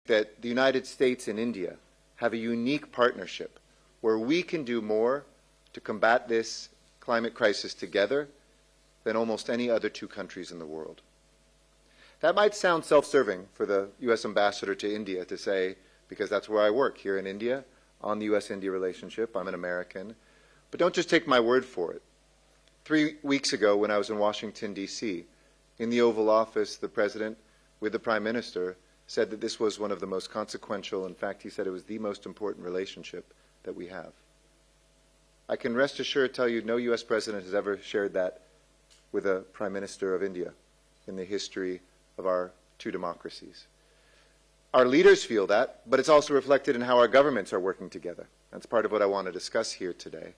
that the United States and India have a unique partnership where we can do more to combat this climate crisis together than almost any other two countries in the world. That might sound self-serving for the U.S. ambassador to India to say, because that's where I work, here in India, on the U.S.-India relationship. I'm an American. But don't just take my word for it. 3 weeks ago, when I was in Washington, D.C., in the Oval Office, the President, with the Prime Minister, said that this was one of the most consequential. In fact, he said it was the most important relationship that we have. I can rest assured tell you no U.S. President has ever shared that with a Prime Minister of India in the history of our two democracies. Our leaders feel that, but it's also reflected in how our governments are working together. That's part of what I want to discuss here today.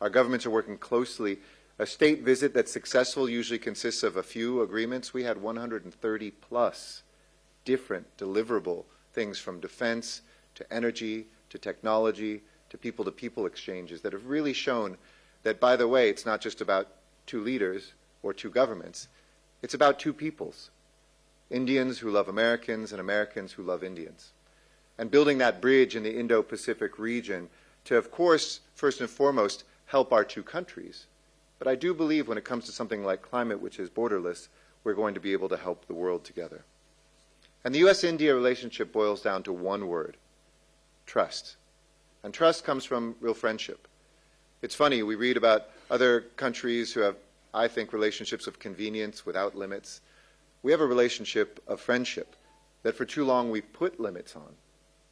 Our governments are working closely. A state visit that's successful usually consists of a few agreements. We had 130 plus different deliverable things, from defense to energy to technology to people exchanges, that have really shown that, by the way, it's not just about two leaders or two governments. It's about two peoples, Indians who love Americans and Americans who love Indians. And building that bridge in the Indo-Pacific region to, of course, first and foremost, help our two countries. But I do believe when it comes to something like climate, which is borderless, we're going to be able to help the world together. And the U.S.-India relationship boils down to one word: trust. And trust comes from real friendship. It's funny, we read about other countries who have, I think, relationships of convenience without limits. We have a relationship of friendship that for too long we've put limits on.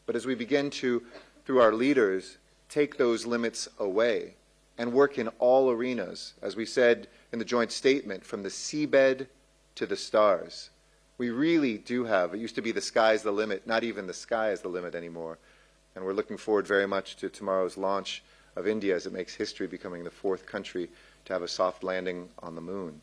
But as we begin to, through our leaders, take those limits away and work in all arenas, as we said in the joint statement, from the seabed to the stars, we really do have, it used to be the sky's the limit, not even the sky is the limit anymore. And we're looking forward very much to tomorrow's launch of India as it makes history, becoming the 4th country to have a soft landing on the moon.